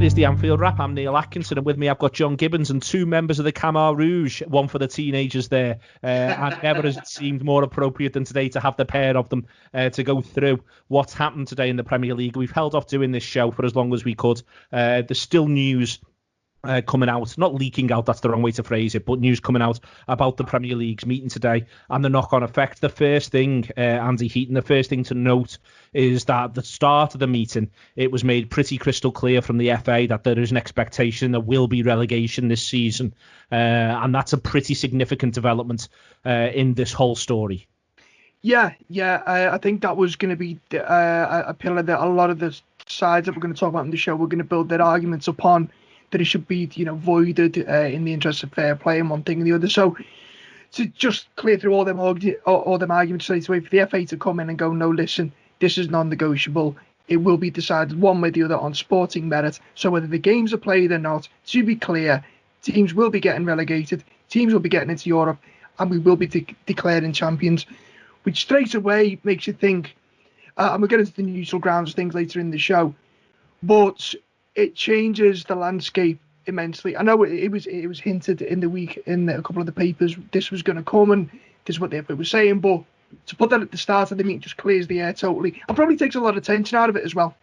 is the Anfield Wrap. I'm Neil Atkinson, and with me I've got John Gibbons and two members of the Khmer Rouge, one for the teenagers there. And never has it seemed more appropriate than today to have the pair of them to go through what's happened today in the Premier League. We've held off doing this show for as long as we could. There's still news coming out, not leaking out, that's the wrong way to phrase it, but news coming out about the Premier League's meeting today and the knock-on effect. The first thing, Andy Heaton, the first thing to note is that at the start of the meeting, it was made pretty crystal clear from the FA that there is an expectation there will be relegation this season, and that's a pretty significant development in this whole story. Yeah, I think that was going to be a pillar that a lot of the sides that we're going to talk about in the show were going to build their arguments upon, that it should be, voided in the interest of fair play and one thing and the other. So to just clear through all them arguments straight away for the FA to come in and go, no, listen, this is non-negotiable. It will be decided one way or the other on sporting merit. So whether the games are played or not, to be clear, teams will be getting relegated, teams will be getting into Europe, and we will be declaring champions, which straight away makes you think, and we'll get into the neutral grounds things later in the show, but it changes the landscape immensely. I know it was hinted in the week in a couple of the papers this was going to come and this is what the FA was saying, but to put that at the start of the meeting just clears the air totally and probably takes a lot of tension out of it as well.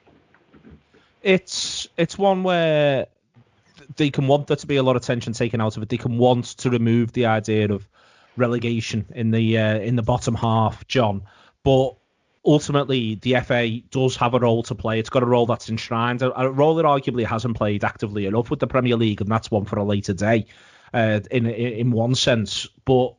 It's one where they can want there to be a lot of tension taken out of it. They can want to remove the idea of relegation in the bottom half, John, but ultimately, the FA does have a role to play. It's got a role that's enshrined, a role it arguably hasn't played actively enough with the Premier League, and that's one for a later day, in one sense. But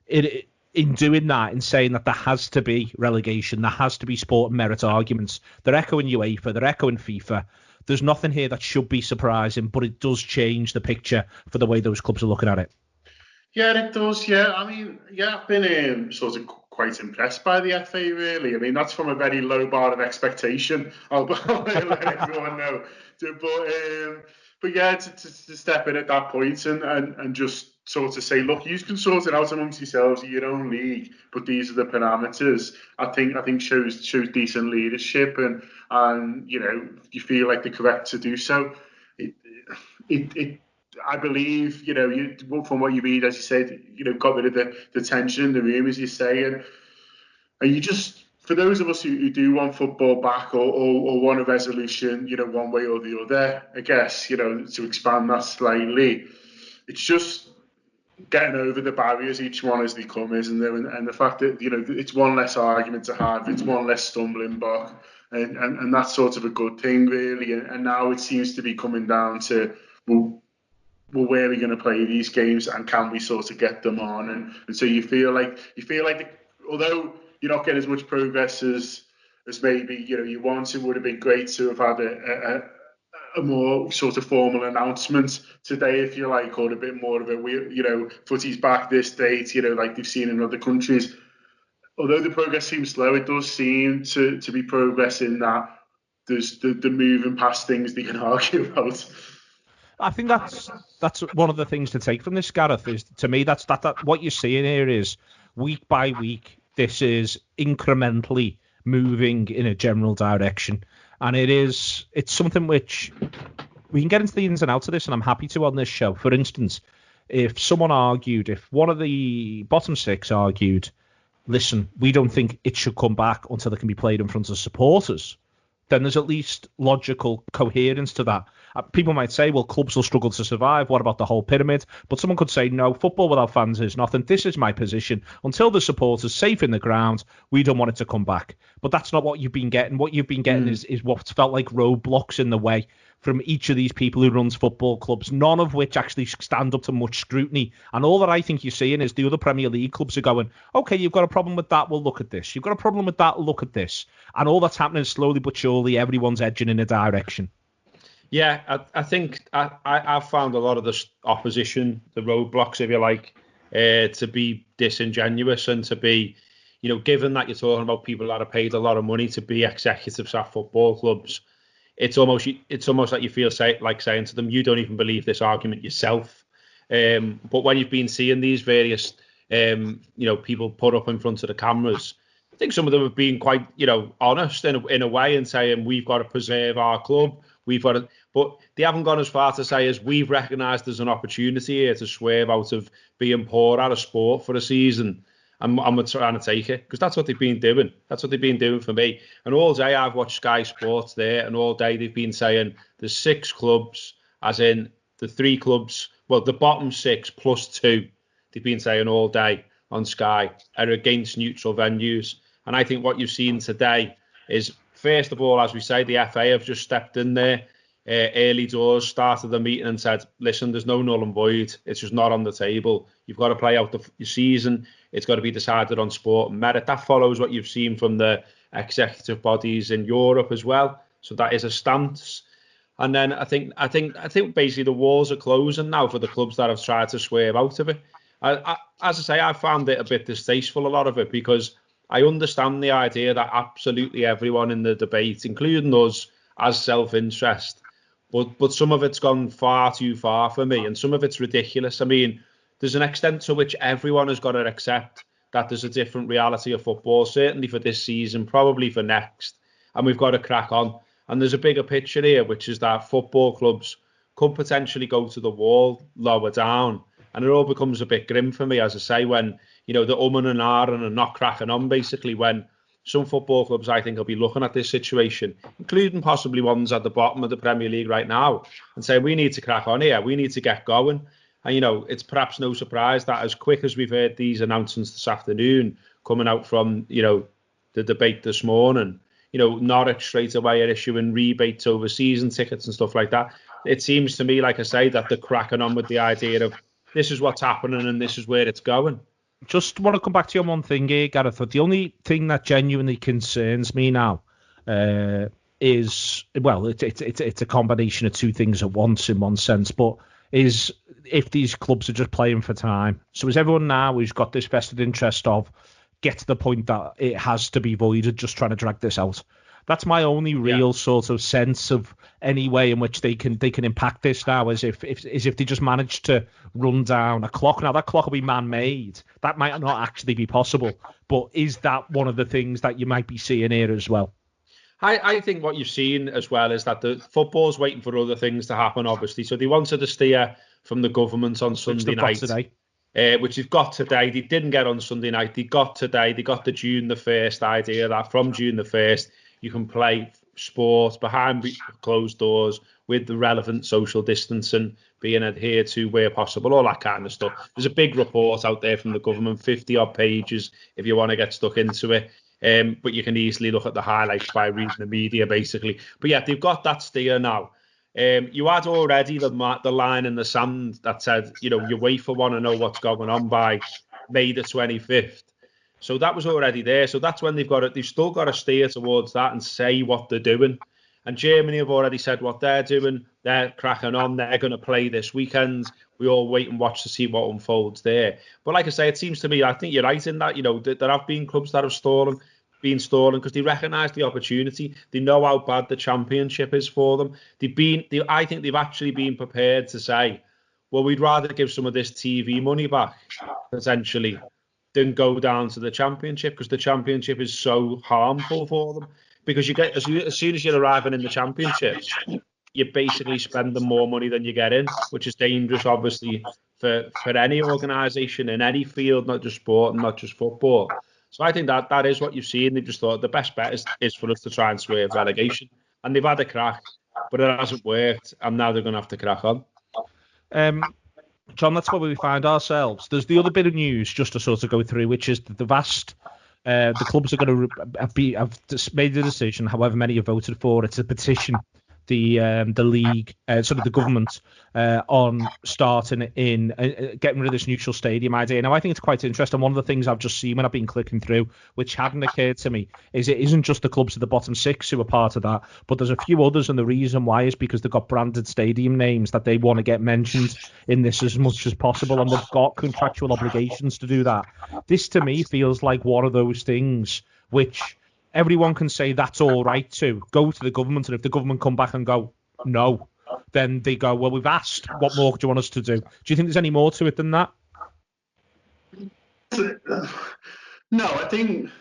in doing that, in saying that there has to be relegation, there has to be sport and merit arguments, they're echoing UEFA, they're echoing FIFA. There's nothing here that should be surprising, but it does change the picture for the way those clubs are looking at it. Yeah, it does. Yeah, I mean, I've been sort of quite impressed by the FA, really. I mean, that's from a very low bar of expectation. I'll let everyone know. But yeah, to step in at that point and just sort of say, look, you can sort it out amongst yourselves in your own league, but these are the parameters. I think shows decent leadership, and you feel like they're correct to do so. It I believe, from what you read, as you said, got rid of the tension in the room, as you say, and you just, for those of us who do want football back or want a resolution, one way or the other, I guess, to expand that slightly, it's just getting over the barriers each one as they come, isn't there? And the fact that, it's one less argument to have, it's one less stumbling block, and that's sort of a good thing, really. And now it seems to be coming down to, well, where are we going to play these games, and can we sort of get them on? And so you feel like although you're not getting as much progress as maybe you want, it would have been great to have had a more sort of formal announcement today, if you like, or a bit more of a footy's back this date, like they've seen in other countries. Although the progress seems slow, it does seem to be progress in that there's the moving past things they can argue about. I think that's one of the things to take from this, Gareth, is, to me, that's what you're seeing here is week by week, this is incrementally moving in a general direction. And it's something which we can get into the ins and outs of this, and I'm happy to on this show. For instance, if one of the bottom six argued, listen, we don't think it should come back until it can be played in front of supporters, then there's at least logical coherence to that. People might say, well, clubs will struggle to survive. What about the whole pyramid? But someone could say, no, football without fans is nothing. This is my position. Until the supporters safe in the ground, we don't want it to come back. But that's not what you've been getting. What you've been getting is what's felt like roadblocks in the way from each of these people who runs football clubs, none of which actually stand up to much scrutiny. And all that I think you're seeing is the other Premier League clubs are going, okay, you've got a problem with that, we'll look at this. You've got a problem with that, look at this. And all that's happening is slowly but surely everyone's edging in a direction. Yeah, I think I've found a lot of the opposition, the roadblocks, if you like, to be disingenuous and to be, given that you're talking about people that are paid a lot of money to be executives at football clubs, it's almost like you feel like saying to them, you don't even believe this argument yourself. But when you've been seeing these various, people put up in front of the cameras, I think some of them have been quite, honest in a way and saying we've got to preserve our club. we've got it. But they haven't gone as far to say as we've recognised there's an opportunity here to swerve out of being poor out of sport for a season. And we're trying to take it, because that's what they've been doing. That's what they've been doing for me. And all day I've watched Sky Sports there, and all day they've been saying there's 6 clubs, as in the 3 clubs, well, the bottom 6 plus 2, they've been saying all day on Sky, are against neutral venues. And I think what you've seen today is, first of all, as we say, the FA have just stepped in there early doors, started the meeting and said, listen, there's no null and void. It's just not on the table. You've got to play out your season. It's got to be decided on sport and merit. That follows what you've seen from the executive bodies in Europe as well. So that is a stance. And then I think basically the walls are closing now for the clubs that have tried to swerve out of it. As I say, I found it a bit distasteful, a lot of it, because I understand the idea that absolutely everyone in the debate, including us, has self-interest. But some of it's gone far too far for me, and some of it's ridiculous. I mean, there's an extent to which everyone has got to accept that there's a different reality of football, certainly for this season, probably for next, and we've got to crack on. And there's a bigger picture here, which is that football clubs could potentially go to the wall lower down, and it all becomes a bit grim for me, as I say, when, you know, the and ahhing and not cracking on, basically, when some football clubs, I think, will be looking at this situation, including possibly ones at the bottom of the Premier League right now, and say, we need to crack on here. We need to get going. And, you know, it's perhaps no surprise that as quick as we've heard these announcements this afternoon coming out from, you know, the debate this morning, you know, Norwich straight away are issuing rebates over season tickets and stuff like that. It seems to me, like I say, that they're cracking on with the idea of this is what's happening and this is where it's going. Just want to come back to you on one thing here, Gareth. But the only thing that genuinely concerns me now is, well, it's a combination of two things at once in one sense, but is if these clubs are just playing for time. So is everyone now who's got this vested interest of get to the point that it has to be voided, just trying to drag this out? That's my only real sort of sense of any way in which they can impact this now, as if they just manage to run down a clock. Now that clock will be man-made. That might not actually be possible. But is that one of the things that you might be seeing here as well? I think what you've seen as well is that the football's waiting for other things to happen, obviously. So they wanted to steer from the government on Sunday night, which they've got today. They didn't get on Sunday night. They got today. They got the June the 1st idea that from June the 1st, you can play sport behind closed doors with the relevant social distancing being adhered to where possible, all that kind of stuff. There's a big report out there from the government, 50-odd pages, if you want to get stuck into it. But you can easily look at the highlights by reading the media, basically. But yeah, they've got that steer now. You had already the line in the sand that said, you know, you wait for one to know what's going on by May the 25th. So that was already there. So that's when they've still got to steer towards that and say what they're doing. And Germany have already said what they're doing. They're cracking on. They're going to play this weekend. We all wait and watch to see what unfolds there. But like I say, it seems to me, I think you're right in that, you know, there have been clubs that have been stalling because they recognise the opportunity. They know how bad the championship is for them. I think they've actually been prepared to say, well, we'd rather give some of this TV money back, potentially, than go down to the championship, because the championship is so harmful for them. Because you get as soon as you're arriving in the championship, you're basically spending more money than you get in, which is dangerous, obviously, for any organisation in any field, not just sport and not just football. So I think that is what you've seen. They just thought the best bet is for us to try and swerve relegation, and they've had a crack, but it hasn't worked, and now they're going to have to crack on. John, that's where we find ourselves. There's the other bit of news just to sort of go through, which is that the clubs are going to have made the decision, however many have voted for it, to petition the league, sort of the government, on starting in getting rid of this neutral stadium idea. Now, I think it's quite interesting. One of the things I've just seen when I've been clicking through, which hadn't occurred to me, is it isn't just the clubs at the bottom 6 who are part of that, but there's a few others, and the reason why is because they've got branded stadium names that they want to get mentioned in this as much as possible, and they've got contractual obligations to do that. This, to me, feels like one of those things which everyone can say that's all right to go to the government, and if the government come back and go no, then they go, well, we've asked, what more do you want us to do? Do you think there's any more to it than that? No, I think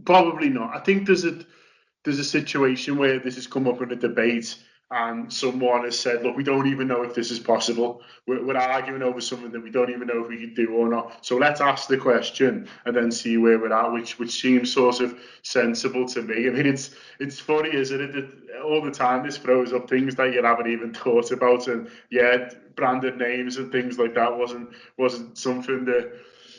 probably not. I think there's a situation where this has come up in a debate, and someone has said, look, we don't even know if this is possible. We're arguing over something that we don't even know if we can do or not. So let's ask the question and then see where we're at, which seems sort of sensible to me. I mean, it's funny, isn't it? That all the time this throws up things that you haven't even thought about, and branded names and things like that wasn't something that.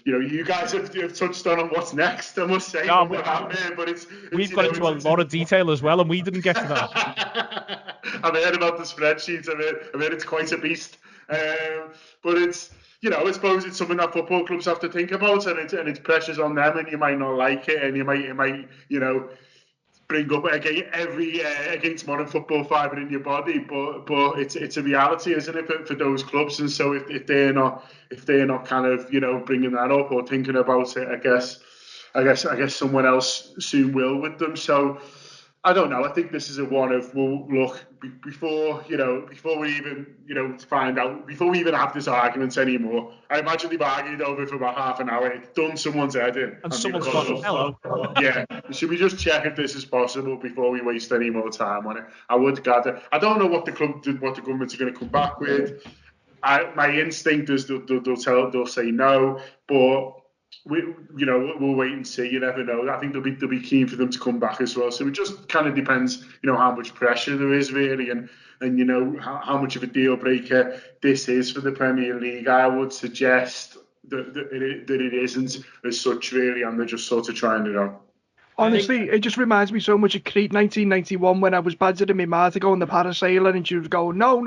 You guys have touched on what's next, I must say. No, but we've got into a lot of detail as well, and we didn't get to that. I've heard about the spreadsheet. I've heard it's quite a beast. But it's, I suppose it's something that football clubs have to think about, and it's pressures on them, and you might not like it, and you might bring up against modern football fibre in your body, but it's a reality, isn't it, for those clubs? And so if they're not kind of bringing that up or thinking about it, I guess someone else soon will with them. So I don't know. I think this is a one of, well, look, before we even find out, before we even have this argument anymore. I imagine they've argued over it for about half an hour. It's done someone's head in. And someone's gone, hello. Yeah. Should we just check if this is possible before we waste any more time on it? I would gather. I don't know what the governments are going to come back with. My instinct is they'll say no, but we'll wait and see. You never know. I think they'll be keen for them to come back as well. So it just kind of depends, how much pressure there is really, and how much of a deal breaker this is for the Premier League. I would suggest that it isn't as such really, and they're just sort of trying it out. Honestly, it just reminds me so much of Crete 1991 when I was badgering my ma to go on the parasailing, and she was going, no.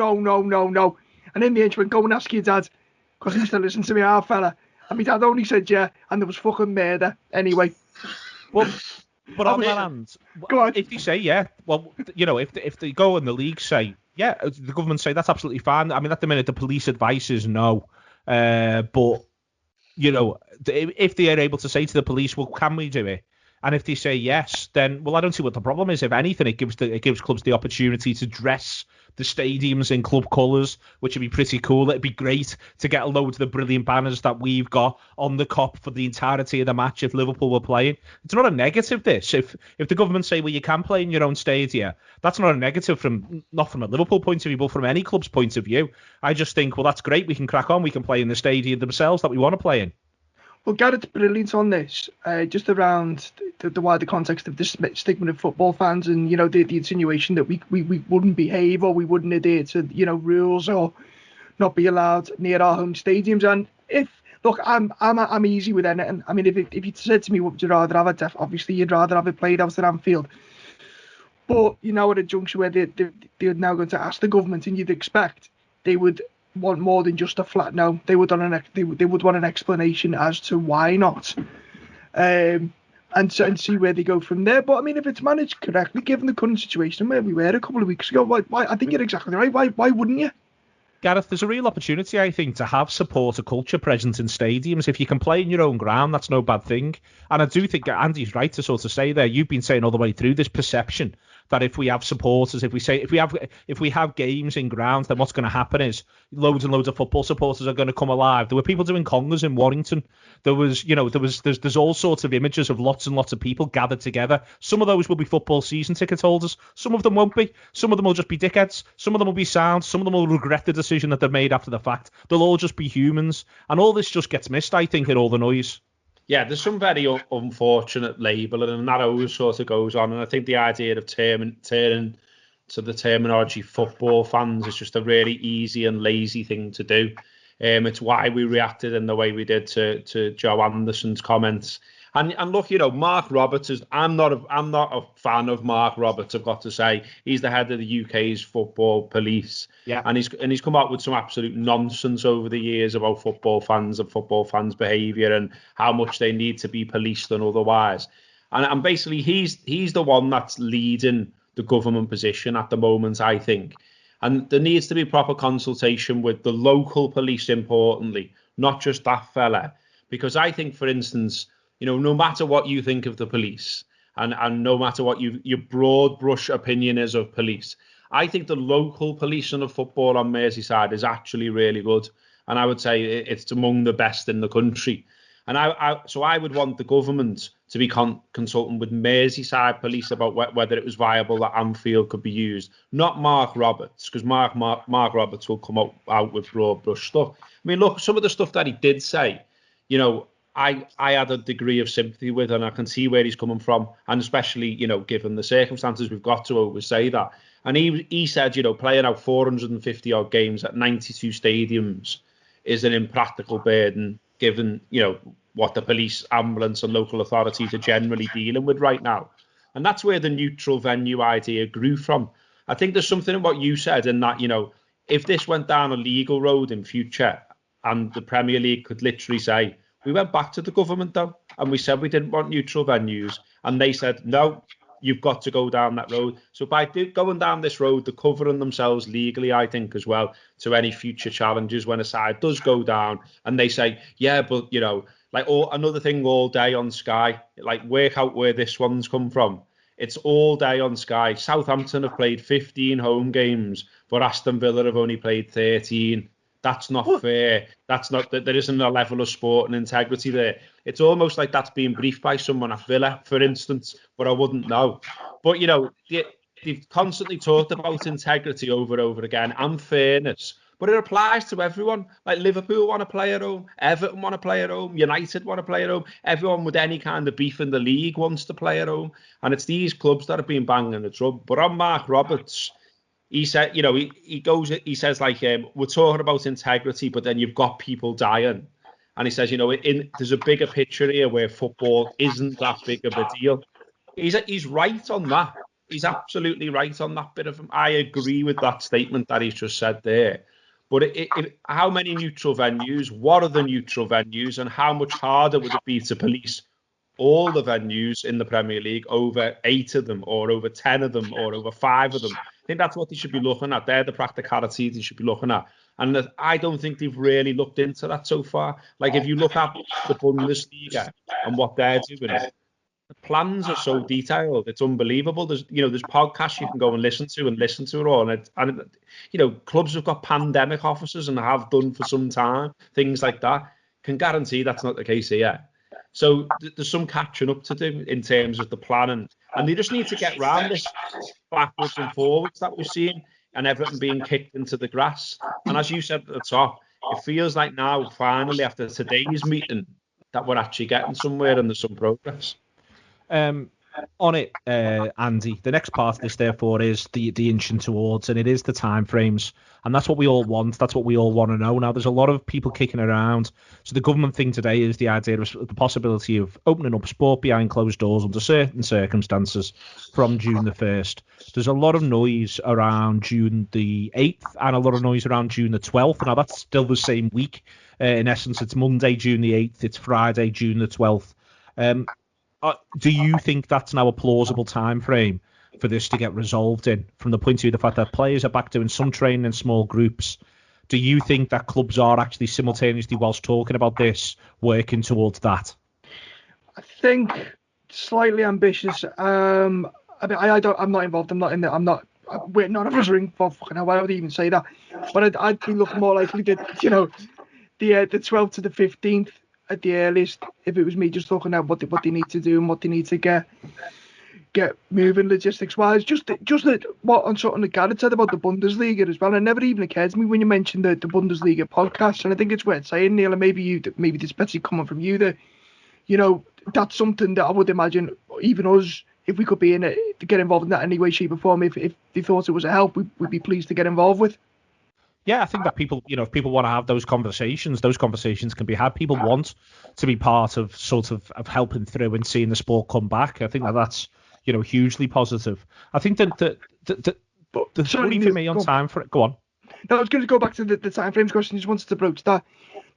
And in the end, she went, go and ask your dad, because he used to listen to me, our fella. And my dad only said yeah, and there was fucking murder anyway. Well, but on that hand, if they say yeah, well, if they go and the league say yeah, the government say that's absolutely fine. I mean, at the minute, the police advice is no. But if they are able to say to the police, well, can we do it? And if they say yes, then, well, I don't see what the problem is. If anything, it gives clubs the opportunity to dress the stadiums in club colours, which would be pretty cool. It'd be great to get a load of the brilliant banners that we've got on the Kop for the entirety of the match if Liverpool were playing. It's not a negative, this. If the government say, well, you can play in your own stadium, that's not a negative not from a Liverpool point of view, but from any club's point of view. I just think, well, that's great. We can crack on. We can play in the stadium themselves that we want to play in. Well, Gareth's brilliant on this, just around the wider context of the stigma of football fans, and the insinuation that we wouldn't behave or we wouldn't adhere to rules or not be allowed near our home stadiums. And I'm easy with anything. I mean, if you said to me, what would you rather have? Obviously, you'd rather have it played out at Anfield. But at a juncture where they're now going to ask the government, and you'd expect they would want more than just a flat no. They would want an explanation as to why not, and see where they go from there. But I mean, if it's managed correctly, given the current situation where we were a couple of weeks ago, why I think you're exactly right. Why wouldn't you? Gareth, there's a real opportunity, I think, to have supporter culture present in stadiums. If you can play in your own ground, that's no bad thing. And I do think Andy's right to sort of say there, you've been saying all the way through this perception that if we have supporters, if we have games in grounds, then what's going to happen is loads and loads of football supporters are going to come alive. There were people doing congas in Warrington. There's all sorts of images of lots and lots of people gathered together. Some of those will be football season ticket holders. Some of them won't be. Some of them will just be dickheads. Some of them will be sound. Some of them will regret the decision that they've made after the fact. They'll all just be humans. And all this just gets missed, I think, in all the noise. Yeah, there's some very unfortunate labelling, and that always sort of goes on. And I think the idea of turning to the terminology football fans is just a really easy and lazy thing to do. It's why we reacted in the way we did to Joe Anderson's comments. And look, Mark Roberts is. I'm not a fan of Mark Roberts. I've got to say, he's the head of the UK's football police. Yeah. And he's come out with some absolute nonsense over the years about football fans and football fans' behaviour and how much they need to be policed and otherwise. And basically, he's the one that's leading the government position at the moment, I think. And there needs to be proper consultation with the local police, importantly, not just that fella, because I think, for instance, no matter what you think of the police and no matter what your broad brush opinion is of police, I think the local policing of football on Merseyside is actually really good. And I would say it's among the best in the country. And I would want the government to be consulting with Merseyside police about whether it was viable that Anfield could be used, not Mark Roberts, because Mark Roberts will come out with broad brush stuff. I mean, look, some of the stuff that he did say, you know, I had a degree of sympathy with, and I can see where he's coming from, and especially, you know, given the circumstances, we've got to always say that. And he said, you know, playing out 450 odd games at 92 stadiums is an impractical burden, given, you know, what the police, ambulance and local authorities are generally dealing with right now. And that's where the neutral venue idea grew from. I think there's something in what you said in that, you know, if this went down a legal road in future and the Premier League could literally say, we went back to the government though, and we said we didn't want neutral venues, and they said, no, you've got to go down that road. So by going down this road, they're covering themselves legally, I think, as well, to any future challenges when a side does go down and they say, yeah, but, you know, like another thing all day on Sky, like work out where this one's come from. It's all day on Sky. Southampton have played 15 home games, but Aston Villa have only played 13. That's not fair. That's not that. There isn't a level of sport and integrity there. It's almost like that's being briefed by someone at Villa, for instance, but I wouldn't know. But, you know, they've constantly talked about integrity over and over again and fairness, but it applies to everyone. Like Liverpool want to play at home, Everton want to play at home, United want to play at home. Everyone with any kind of beef in the league wants to play at home, and it's these clubs that have been banging the drum. But on Mark Roberts, he said, you know, he says like, we're talking about integrity, but then you've got people dying. And he says, you know, there's a bigger picture here where football isn't that big of a deal. He's right on that. He's absolutely right on that bit of him. I agree with that statement that he's just said there. But how many neutral venues? What are the neutral venues? And how much harder would it be to police all the venues in the Premier League, over 8 of them, or over 10 of them, or over 5 of them? I think that's what they should be looking at. They're the practicalities they should be looking at. And I don't think they've really looked into that so far. Like, if you look at the Bundesliga and what they're doing, the plans are so detailed. It's unbelievable. There's podcasts you can go and listen to it all. And you know, clubs have got pandemic officers and have done for some time, things like that. Can guarantee that's not the case here. So there's some catching up to do in terms of the planning, and they just need to get round this backwards and forwards that we've seen, and everything being kicked into the grass. And as you said at the top, it feels like now, finally, after today's meeting, that we're actually getting somewhere and there's some progress. On it, Andy, the next part of this, therefore, is the inching towards, and it is the timeframes, and that's what we all want. That's what we all want to know. Now, there's a lot of people kicking around. So the government thing today is the idea of the possibility of opening up sport behind closed doors under certain circumstances from June the 1st. There's a lot of noise around June the 8th and a lot of noise around June the 12th. Now, that's still the same week. In essence, it's Monday, June the 8th. It's Friday, June the 12th. Do you think that's now a plausible time frame for this to get resolved in, from the point of view of the fact that players are back doing some training in small groups? Do you think that clubs are actually simultaneously, whilst talking about this, working towards that? I think slightly ambitious. I mean, I'm not involved. I'm not in there. None of us are involved. Fucking hell, why would I even say that? But I'd be looking more likely that, you know, the 12th to the 15th. At the earliest, if it was me just looking at what they need to do and what they need to get moving logistics wise, just what on something that Gareth said about the Bundesliga as well. And it never even occurred to me when you mentioned the Bundesliga podcast, and I think it's worth saying, Neil, and maybe this Betsy coming from you, that, you know, that's something that I would imagine even us, if we could be in it, to get involved in that in any way, shape or form, if they thought it was a help, we'd be pleased to get involved with. Yeah, I think that people, you know, if people want to have those conversations can be had. People want to be part of of helping through and seeing the sport come back. I think that's, you know, hugely positive. I think that the worry for me on time for it. Go on. No, I was going to go back to the timeframes question. Just wanted to broach that.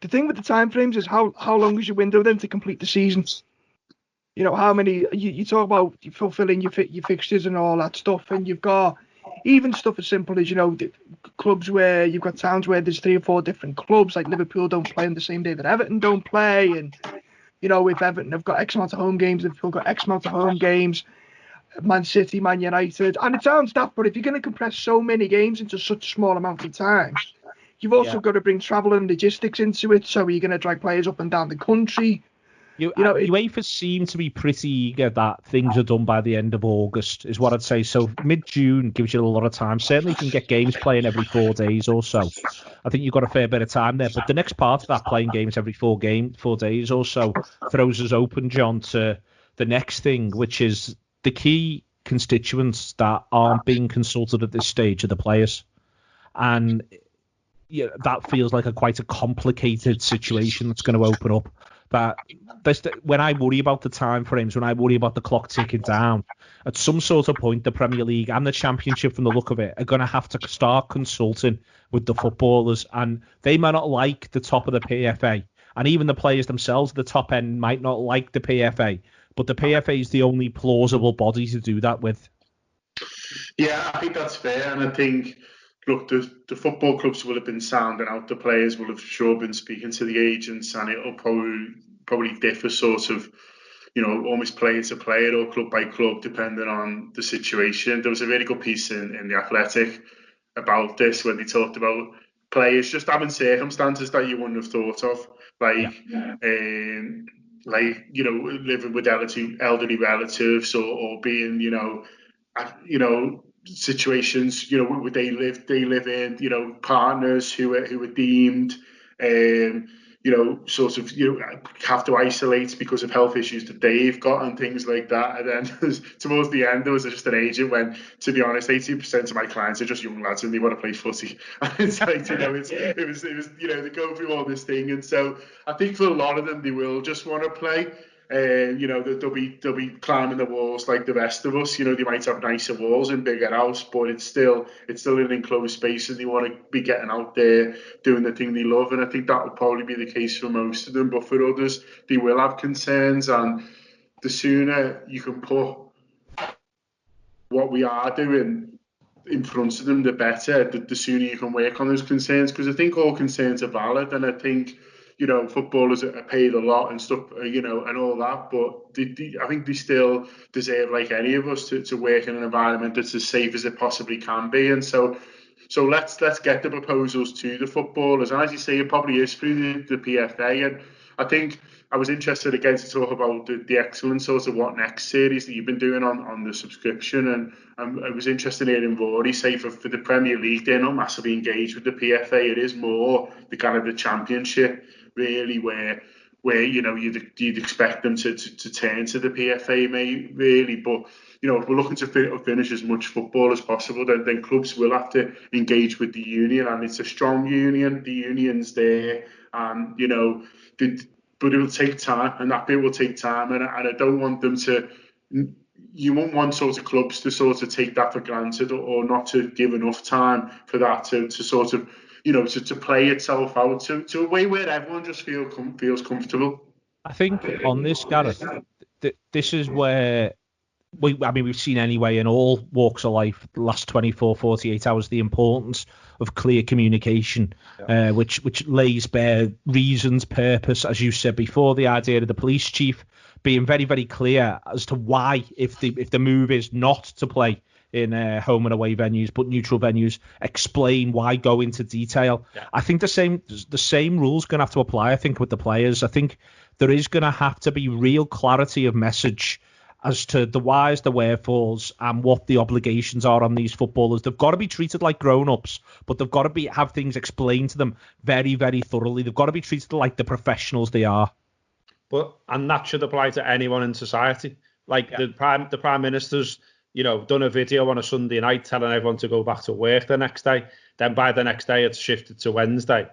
The thing with the timeframes is how long is your window then to complete the season? You know, how many you talk about fulfilling your fixtures and all that stuff, and you've got even stuff as simple as, you know, the clubs where you've got towns where there's 3 or 4 different clubs, like Liverpool don't play on the same day that Everton don't play, and, you know, if Everton have got X amount of home games, Liverpool got X amount of home games, Man City, Man United, and it sounds daft, but if you're going to compress so many games into such a small amount of time, you've also got to bring travel and logistics into it. So you're going to drag players up and down the country. UEFA seem to be pretty eager that things are done by the end of August, is what I'd say. So mid-June gives you a lot of time. Certainly, you can get games playing every 4 days or so. I think you've got a fair bit of time there. But the next part of that, playing games every 4 days or so, throws us open, John, to the next thing, which is the key constituents that aren't being consulted at this stage are the players. And that feels like quite a complicated situation that's going to open up. That when I worry about the time frames, when I worry about the clock ticking down, at some sort of point, the Premier League and the Championship, from the look of it, are going to have to start consulting with the footballers, and they might not like the top of the PFA, and even the players themselves at the top end might not like the PFA, but the PFA is the only plausible body to do that with. Yeah, I think that's fair, and I think, look, the football clubs will have been sounding out. The players will have sure been speaking to the agents, and it'll probably differ sort of, almost player to player or club by club, depending on the situation. There was a really good piece in The Athletic about this when they talked about players just having circumstances that you wouldn't have thought of, living with elderly relatives or being, situations, where they live in, partners who are deemed, have to isolate because of health issues that they've got and things like that. And then towards the end, there was just an agent when, to be honest, 80% of my clients are just young lads and they want to play footy. And it's like, it was, they go through all this thing. And so I think for a lot of them, they will just want to play. They'll be climbing the walls like the rest of us. They might have nicer walls and bigger house, but it's still an enclosed space, and they want to be getting out there doing the thing they love. And I think that will probably be the case for most of them. But for others, they will have concerns, and the sooner you can put what we are doing in front of them, the better. The sooner you can work on those concerns, because I think all concerns are valid, and I think, footballers are paid a lot and stuff, and all that, but I think they still deserve, like any of us, to work in an environment that's as safe as it possibly can be. And so let's get the proposals to the footballers. And as you say, it probably is through the PFA. And I think I was interested again to talk about the excellent sort of What Next series that you've been doing on the subscription. And I was interested in hearing Rory say for the Premier League, they're not massively engaged with the PFA. It is more the kind of the Championship, really, where you'd expect them to turn to the PFA, really. But if we're looking to finish as much football as possible, then clubs will have to engage with the union, and it's a strong union. The union's there, and but it will take time, and that bit will take time, and I don't want them to. You won't want sort of clubs to sort of take that for granted, or not to give enough time for that to sort of, to play itself out to a way where everyone just feels comfortable. I think on this, Gareth, this is where we've seen anyway in all walks of life, the last 24, 48 hours, the importance of clear communication, which lays bare reasons, purpose, as you said before, the idea of the police chief being very, very clear as to why, if the move is not to play in home and away venues but neutral venues, explain why, go into detail. I think the same rules going to have to apply, I think, with the players. I think there is going to have to be real clarity of message as to the whys, the wherefores, and what the obligations are on these footballers. They've got to be treated like grown-ups, but they've got to have things explained to them very, very thoroughly. They've got to be treated like the professionals they are. And that should apply to anyone in society. The Prime Minister's, done a video on a Sunday night telling everyone to go back to work the next day. Then by the next day, it's shifted to Wednesday.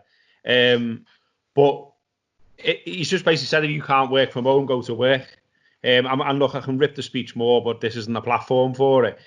But he's just basically said, if you can't work from home, go to work. And look, I can rip the speech more, but this isn't the platform for it.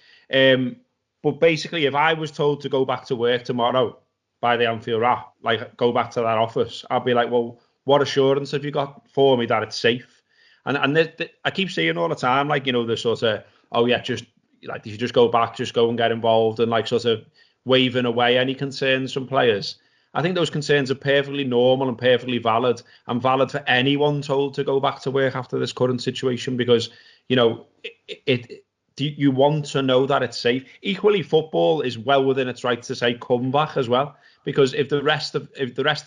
But basically, if I was told to go back to work tomorrow by the Anfield app, go back to that office, I'd be like, well, what assurance have you got for me that it's safe? And I keep seeing all the time, the sort of, oh yeah, just you should just go back, just go and get involved, and sort of waving away any concerns from players. I think those concerns are perfectly normal and perfectly valid, and valid for anyone told to go back to work after this current situation, because you want to know that it's safe. Equally, football is well within its right to say come back as well, because if the rest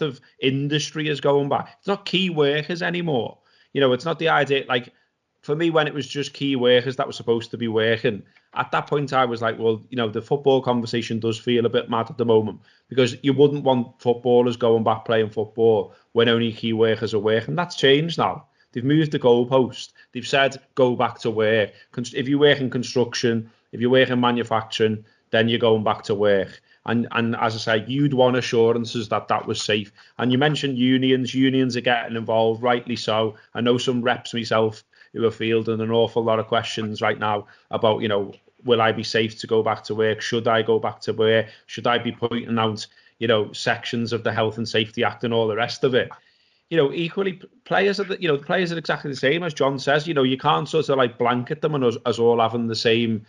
of industry is going back, it's not key workers anymore. It's not the idea, like, for me, when it was just key workers that were supposed to be working, at that point I was like, well, the football conversation does feel a bit mad at the moment, because you wouldn't want footballers going back playing football when only key workers are working. That's changed now. They've moved the goalpost. They've said, go back to work. If you work in construction, if you work in manufacturing, then you're going back to work. And as I say, you'd want assurances that was safe. And you mentioned unions. Unions are getting involved, rightly so. I know some reps myself who are fielding an awful lot of questions right now about, will I be safe to go back to work? Should I go back to work? Should I be pointing out, sections of the Health and Safety Act and all the rest of it? Equally, players are players are exactly the same, as John says. You can't sort of like blanket them and as all having the same,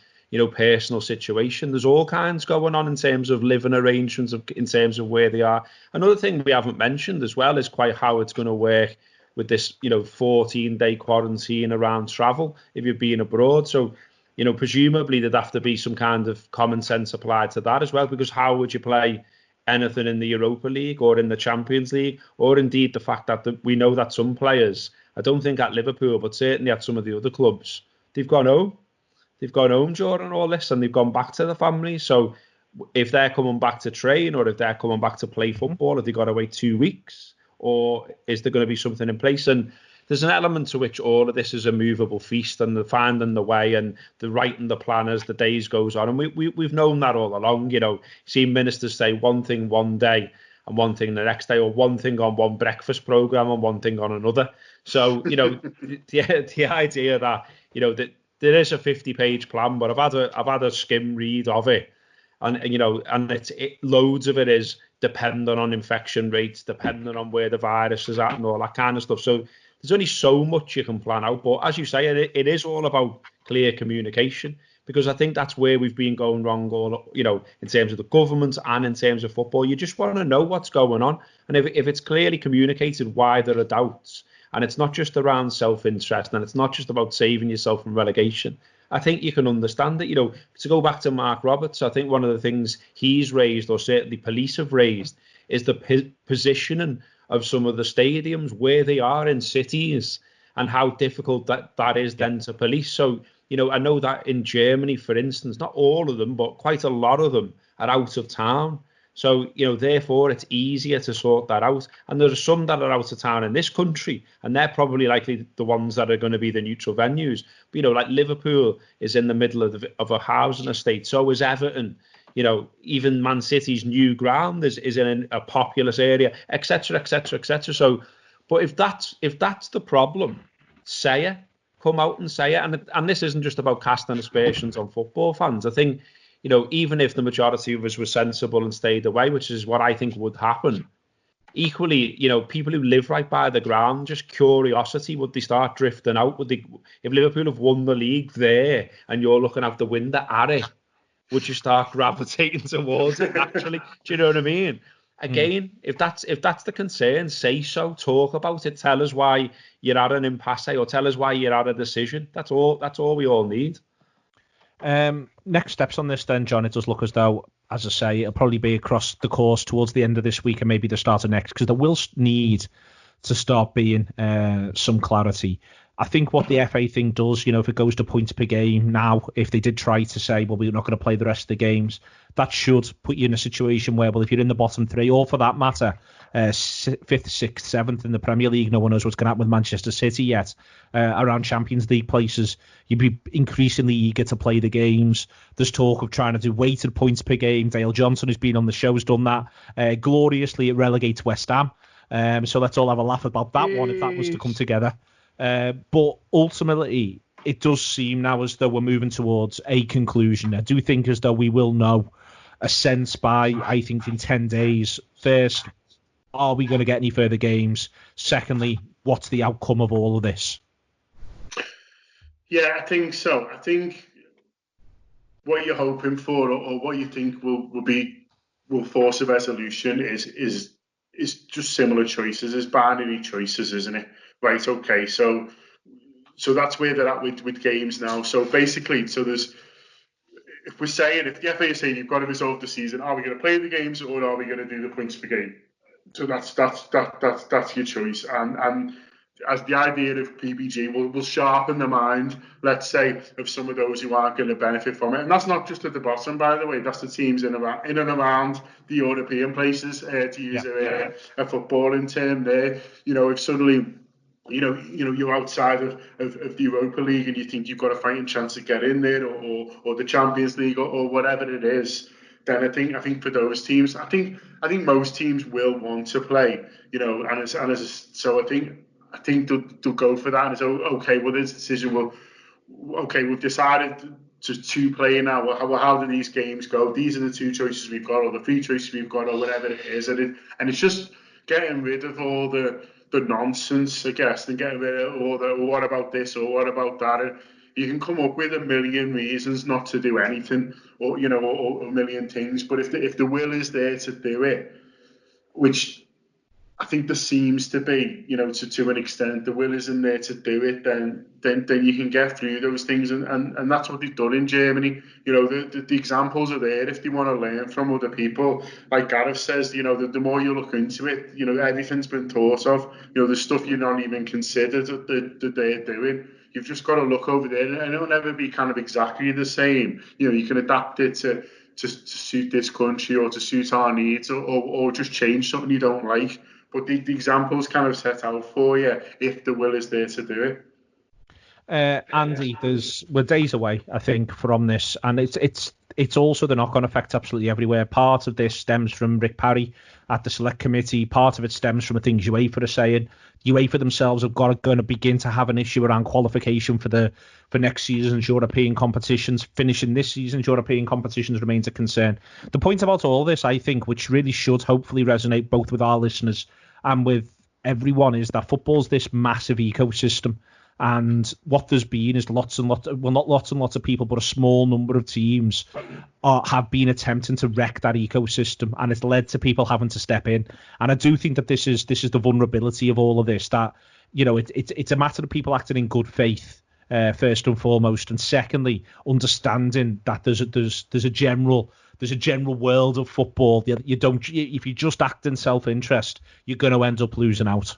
personal situation. There's all kinds going on in terms of living arrangements, in terms of where they are. Another thing we haven't mentioned as well is quite how it's going to work with this, 14-day quarantine around travel if you're being abroad. So, presumably there'd have to be some kind of common sense applied to that as well, because how would you play anything in the Europa League or in the Champions League, or indeed the fact that we know that some players, I don't think at Liverpool, but certainly at some of the other clubs, they've gone home. They've gone home during all this and they've gone back to the family. So if they're coming back to train or if they're coming back to play football, have they got to wait 2 weeks, or is there going to be something in place? And there's an element to which all of this is a movable feast, and the finding the way and the writing the plan as the days goes on. And we've known that all along. Seen ministers say one thing one day and one thing the next day, or one thing on one breakfast programme and one thing on another. So, the idea that, that there is a 50-page plan, but I've had a skim read of it. And loads of it is dependent on infection rates, dependent on where the virus is at and all that kind of stuff. So there's only so much you can plan out. But as you say, it is all about clear communication, because I think that's where we've been going wrong, in terms of the government and in terms of football. You just want to know what's going on. And if it's clearly communicated why there are doubts, and it's not just around self-interest, and it's not just about saving yourself from relegation, I think you can understand it. To go back to Mark Roberts, I think one of the things he's raised, or certainly police have raised, is the positioning of some of the stadiums, where they are in cities, and how difficult that is then to police. So, I know that in Germany, for instance, not all of them, but quite a lot of them are out of town. So, therefore, it's easier to sort that out. And there are some that are out of town in this country, and they're probably likely the ones that are going to be the neutral venues. But, like Liverpool is in the middle of a housing estate. So is Everton. Even Man City's new ground is in a populous area, etc., etc., etc. So, but if that's the problem, say it. Come out and say it. And this isn't just about casting aspersions on football fans. I think, even if the majority of us were sensible and stayed away, which is what I think would happen, equally, people who live right by the ground, just curiosity, would they start drifting out? If Liverpool have won the league there and you're looking out the window at it, would you start gravitating towards it naturally? Do you know what I mean? Again, if that's the concern, say so, talk about it, tell us why you're at an impasse, or tell us why you're at a decision. That's all we all need. Next steps on this then, John, it does look as though, as I say, it'll probably be across the course towards the end of this week and maybe the start of next, because there will need to start being some clarity. I think what the FA thing does, if it goes to points per game now, if they did try to say, well, we're not going to play the rest of the games, that should put you in a situation where, well, if you're in the bottom three, or for that matter, 5th, 6th, 7th in the Premier League, no one knows what's going to happen with Manchester City yet, around Champions League places, you'd be increasingly eager to play the games. There's talk of trying to do weighted points per game. Dale Johnson, who's been on the show, has done that gloriously. It relegates West Ham. So let's all have a laugh about that one if that was to come together. But ultimately, it does seem now as though we're moving towards a conclusion. I do think as though we will know a sense by, I think, in 10 days. First, are we going to get any further games? Secondly, what's the outcome of all of this? Yeah, I think so. I think what you're hoping for, or what you think will force a resolution, is just similar choices, is binary choices, isn't it? Right, okay, so that's where they're at with games now. So basically, if the FA is saying you've got to resolve the season, are we going to play the games or are we going to do the points per game? So that's your choice. And as the idea of PPG will sharpen the mind, let's say, of some of those who aren't going to benefit from it. And that's not just at the bottom, by the way. That's the teams in and around the European places, to use a footballing term there. If suddenly you're outside of the Europa League and you think you've got a fighting chance to get in there, or the Champions League, or whatever it is, then I think for those teams, I think most teams will want to play, so I think they'll go for that. And it's okay. Well, this decision we've decided to play now. Well, how do these games go? These are the two choices we've got, or the three choices we've got, or whatever it is. And it's just getting rid of all the nonsense, I guess, and getting rid of all the what about this or what about that. And you can come up with a million reasons not to do anything, or a million things. But if the will is there to do it, which I think there seems to be, to an extent, the will isn't there to do it, then you can get through those things, and that's what they've done in Germany. The examples are there if they want to learn from other people. Like Gareth says, the more you look into it, everything's been thought of. The stuff you're not even considered that they're doing. You've just got to look over there, and it'll never be kind of exactly the same. You can adapt it to suit this country or to suit our needs, or just change something you don't like. But the examples kind of set out for you if the will is there to do it. Andy, we're days away, I think, from this, and it's also the knock-on effect absolutely everywhere. Part of this stems from Rick Parry at the select committee. Part of it stems from the things UEFA are saying. UEFA themselves have going to begin to have an issue around qualification for next season's European competitions. Finishing this season's European competitions remains a concern. The point about all this, I think, which really should hopefully resonate both with our listeners and with everyone, is that football's this massive ecosystem. And what there's been is not lots and lots of people, but a small number of teams have been attempting to wreck that ecosystem, and it's led to people having to step in. And I do think that this is the vulnerability of all of this, that it's a matter of people acting in good faith, first and foremost, and secondly, understanding that there's a general world of football that if you just act in self-interest, you're going to end up losing out.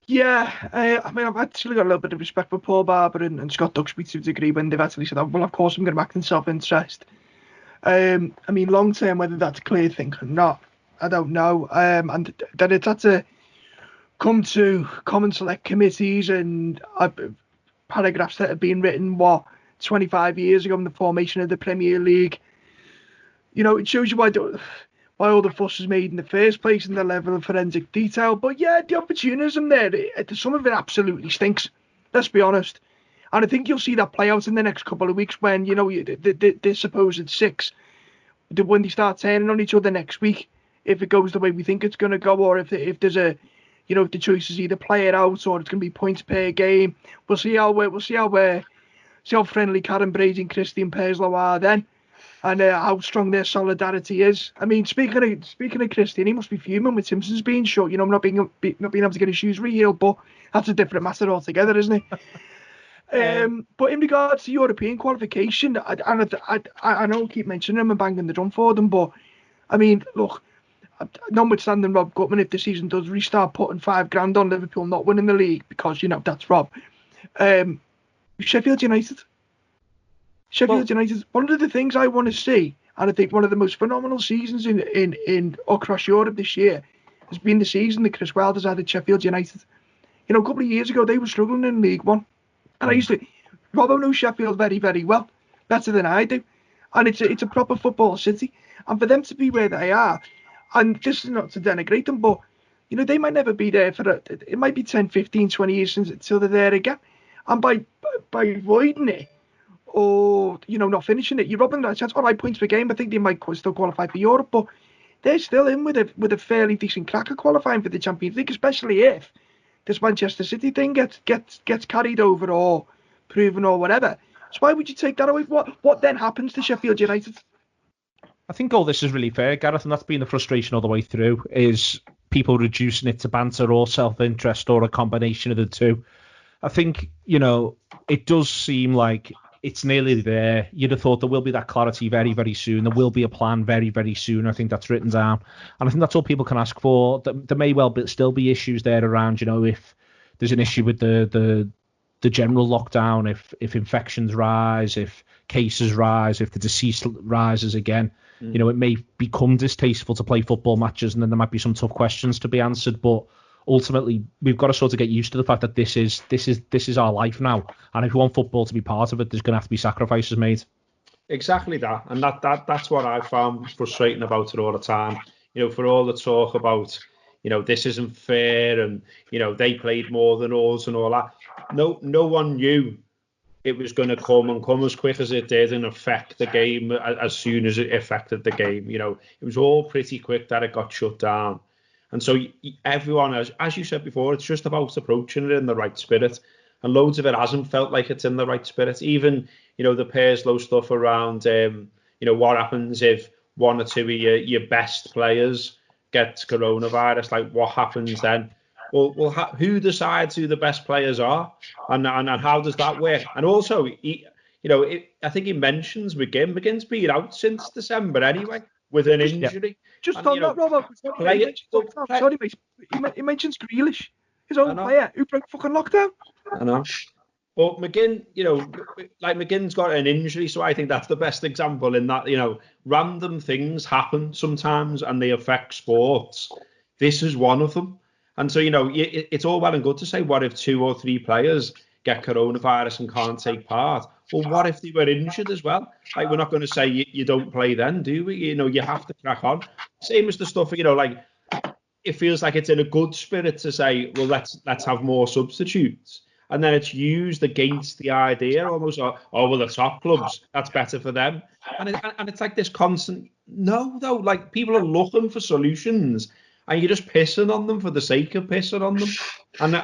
Yeah, I've actually got a little bit of respect for Paul Barber and Scott Duxbury to a degree when they've actually said, well, of course I'm going to act in self-interest. Long term, whether that's a clear thing or not, I don't know. And that it's had to come to common select committees and paragraphs that have been written, 25 years ago in the formation of the Premier League. It shows you why all the fuss is made in the first place and the level of forensic detail. But yeah, the opportunism there, some of it absolutely stinks. Let's be honest. And I think you'll see that play out in the next couple of weeks when, the supposed six, when they start turning on each other next week, if it goes the way we think it's going to go, or if there's if the choice is either play it out or it's going to be points per game. We'll see how friendly Karen Brady and Christian Perslow are then. And how strong their solidarity is. I mean, speaking of Christian, he must be fuming with Simpsons being short, not being able to get his shoes rehealed, but that's a different matter altogether, isn't it? But in regards to European qualification, I know I keep mentioning them and banging the drum for them, but I mean, look, notwithstanding Rob Gutman, if the season does restart putting $5,000 on Liverpool not winning the league, because that's Rob. Sheffield United, one of the things I want to see, and I think one of the most phenomenal seasons in across Europe this year has been the season that Chris Wilder's had at Sheffield United. A couple of years ago they were struggling in League One, and Robbo knows Sheffield very, very well, better than I do, and it's a proper football city, and for them to be where they are, and this is not to denigrate them, but they might never be there it might be 10, 15, 20 years until they're there again, and by avoiding it, or not finishing it, you're robbing that chance. All right, points per game, I think they might still qualify for Europe, but they're still in with a fairly decent crack of qualifying for the Champions League, especially if this Manchester City thing gets carried over or proven or whatever. So why would you take that away? What then happens to Sheffield United? I think all this is really fair, Gareth, and that's been the frustration all the way through, is people reducing it to banter or self-interest or a combination of the two. I think, it does seem like it's nearly there. You'd have thought there will be that clarity very, very soon. There will be a plan very, very soon. I think that's written down. And I think that's all people can ask for. There may well still be issues there around, if there's an issue with the general lockdown, if infections rise, if cases rise, if the deceased rises again, it may become distasteful to play football matches, and then there might be some tough questions to be answered. But ultimately, we've got to sort of get used to the fact that this is our life now, and if we want football to be part of it, there's going to have to be sacrifices made. Exactly that, and that's what I found frustrating about it all the time. For all the talk about, this isn't fair, and they played more than us and all that. No one knew it was going to come as quick as it did and affect the game as soon as it affected the game. It was all pretty quick that it got shut down. And so everyone, as you said before, it's just about approaching it in the right spirit. And loads of it hasn't felt like it's in the right spirit. Even, the Perslow stuff around, what happens if one or two of your best players get coronavirus? Like, what happens then? Well, who decides who the best players are, and how does that work? And also, I think he mentions McGinn's been out since December anyway with an injury. Just on that, Robert. Sorry, mate. He mentions Grealish, his own player, who broke fucking lockdown. I know. But McGinn, McGinn's got an injury, so I think that's the best example in that, random things happen sometimes and they affect sports. This is one of them. And so, it's all well and good to say, what if 2 or 3 players get coronavirus and can't take part? Well, what if they were injured as well? Like, we're not going to say you don't play then, do we? You have to crack on. Same as the stuff, it feels like it's in a good spirit to say, well, let's have more substitutes. And then it's used against the idea almost, well, the top clubs, that's better for them. And it's like this constant, no, though, like people are looking for solutions and you're just pissing on them for the sake of pissing on them. And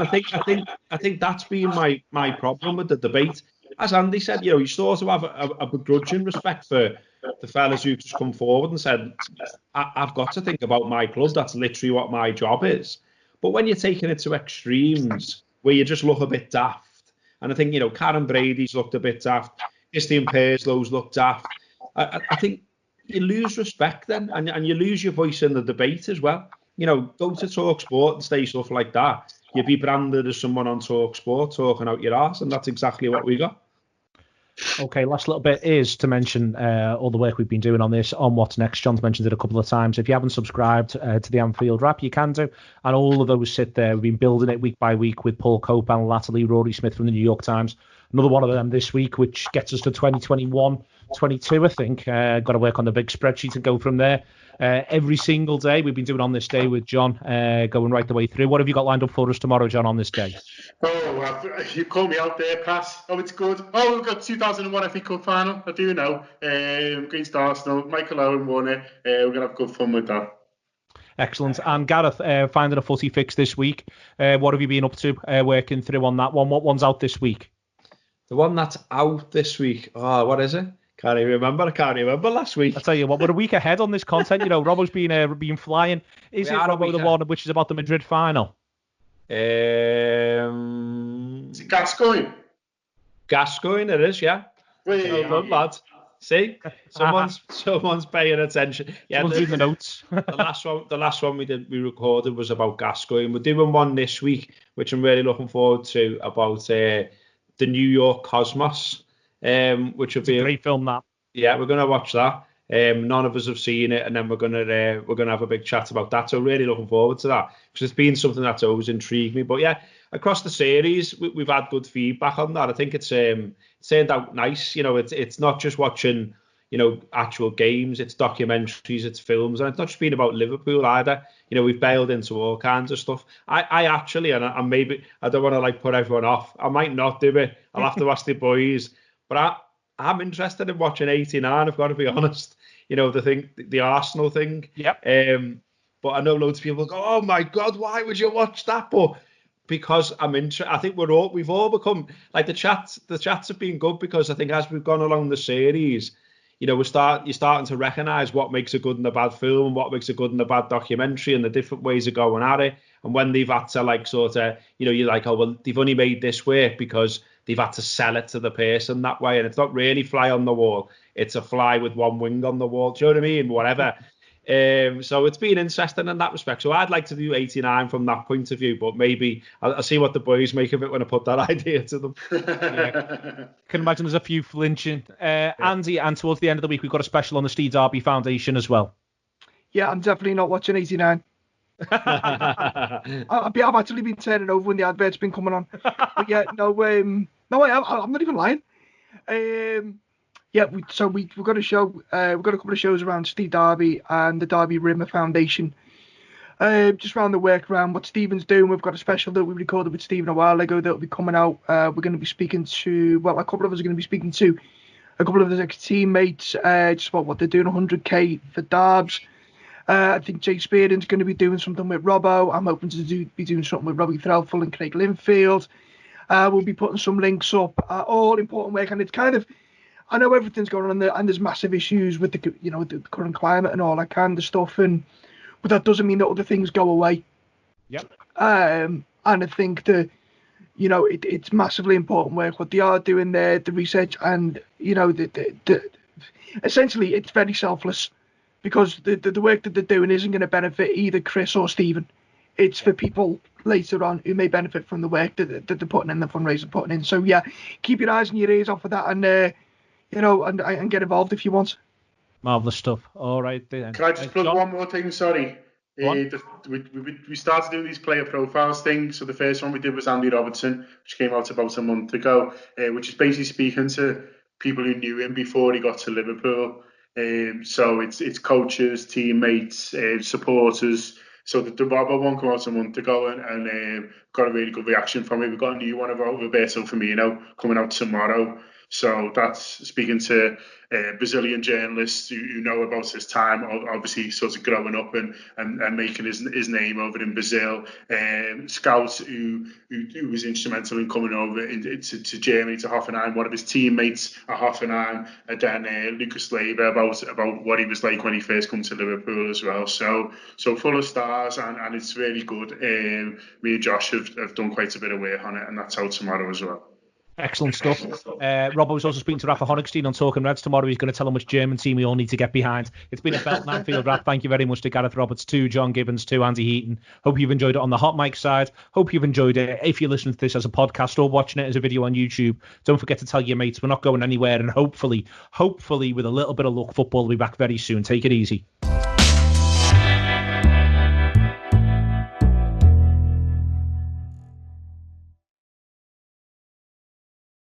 I think that's been my problem with the debate. As Andy said, you sort of have a begrudging respect for the fellas who just come forward and said, I've got to think about my club. That's literally what my job is. But when you're taking it to extremes where you just look a bit daft, and I think, Karen Brady's looked a bit daft, Christian Perslow's looked daft, I think you lose respect then, and you lose your voice in the debate as well. Go to Talk Sport and say stuff like that. You'd be branded as someone on Talk Sport talking out your arse, and that's exactly what we got. Okay, last little bit is to mention all the work we've been doing on this, on What's Next. John's mentioned it a couple of times. If you haven't subscribed to the Anfield Wrap, you can do. And all of those sit there. We've been building it week by week with Paul Cope, Alan Latterly, Rory Smith from the New York Times. Another one of them this week, which gets us to 2021, 22, I think. Got to work on the big spreadsheet and go from there. Every single day we've been doing On This Day with John, going right the way through. What have you got lined up for us tomorrow, John, on this day? You call me out there, Pass. Oh, it's good. Oh, we've got 2001 FA Cup final. I do know. Against Arsenal. Michael Owen won it. We're going to have good fun with that. Excellent. And Gareth, finding a footy fix this week. What have you been up to working through on that one? What one's out this week? The one that's out this week. Oh, what is it? Can't even remember. I can't remember last week. I'll tell you what, we're a week ahead on this content. Robbo's been flying. Is it Robbo the one which is about the Madrid final? Is it Gascoigne? Gascoigne, it is, yeah. Well done, lad. See, someone's paying attention. Yeah, someone's reading the notes. the last one we recorded was about Gascoigne. We're doing one this week, which I'm really looking forward to, about the New York Cosmos. Which will be a great film. That we're going to watch that. None of us have seen it, and then we're going to have a big chat about that. So really looking forward to that, because it's been something that's always intrigued me. But yeah, across the series, we've had good feedback on that. I think it's turned out nice. It's not just watching actual games. It's documentaries, it's films, and it's not just been about Liverpool either. We've bailed into all kinds of stuff. I actually, and maybe I don't want to put everyone off. I might not do it. I'll have to ask the boys. But I'm interested in watching 89, I've got to be honest. The Arsenal thing. Yep. But I know loads of people go, oh my God, why would you watch that? But because I'm interested, I think we've all become, like, the chats have been good, because I think as we've gone along the series, you're starting to recognise what makes a good and a bad film, and what makes a good and a bad documentary, and the different ways of going at it. And when they've had to you're like, oh, well, they've only made this work because they've had to sell it to the person that way. And it's not really fly on the wall. It's a fly with one wing on the wall. Do you know what I mean? Whatever. So it's been interesting in that respect. So I'd like to do 89 from that point of view, but maybe I'll see what the boys make of it when I put that idea to them. Can imagine there's a few flinching. Andy, and towards the end of the week, we've got a special on the Steve Derby Foundation as well. Yeah, I'm definitely not watching 89. I've actually been turning over when the advert's been coming on. But yeah, I'm not even lying. We've got a show. We've got a couple of shows around Steve Derby and the Derby Rimmer Foundation. Just around the work around what Stephen's doing. We've got a special that we recorded with Stephen a while ago that'll be coming out. We're going to be speaking to, a couple of us are going to be speaking to a couple of his ex-teammates just about what they're doing 100k for Darbs. I think Jay Spearden's going to be doing something with Robbo. I'm hoping to be doing something with Robbie Threlfall and Craig Linfield. We'll be putting some links up. All important work, and it's kind of, I know everything's going on and there's massive issues with the current climate and all that kind of stuff, but that doesn't mean that other things go away. Yep. And I think that it's massively important work what they are doing there, the research, and essentially it's very selfless. Because the work that they're doing isn't going to benefit either Chris or Stephen. It's for people later on who may benefit from the work that they're putting in, the fundraising putting in. So yeah, keep your eyes and your ears off for that, and and get involved if you want. Marvellous stuff. All right then. Can I just plug one more thing? Sorry. We started doing these player profiles things. So the first one we did was Andy Robertson, which came out about a month ago, which is basically speaking to people who knew him before he got to Liverpool. So it's coaches, teammates, supporters. So the Robbo one came out a month ago and got a really good reaction from it. We've got a new one about Roberto Firmino coming out tomorrow. So that's speaking to Brazilian journalists who know about his time, obviously sort of growing up and making his name over in Brazil. Scouts who was instrumental in coming over to Germany, to Hoffenheim. One of his teammates at Hoffenheim, and then Lucas Leiber about what he was like when he first come to Liverpool as well. So full of stars, and it's really good. Me and Josh have done quite a bit of work on it, and that's out tomorrow as well. Excellent stuff. Robbo's also speaking to Rafa Honigstein on Talking Reds tomorrow. He's going to tell him which German team we all need to get behind. It's been a belt and Anfield wrap. Thank you very much to Gareth Roberts, to John Gibbons, to Andy Heaton. Hope you've enjoyed it on the hot mic side. Hope you've enjoyed it. If you're listening to this as a podcast or watching it as a video on YouTube, don't forget to tell your mates we're not going anywhere. And hopefully, with a little bit of luck, football will be back very soon. Take it easy.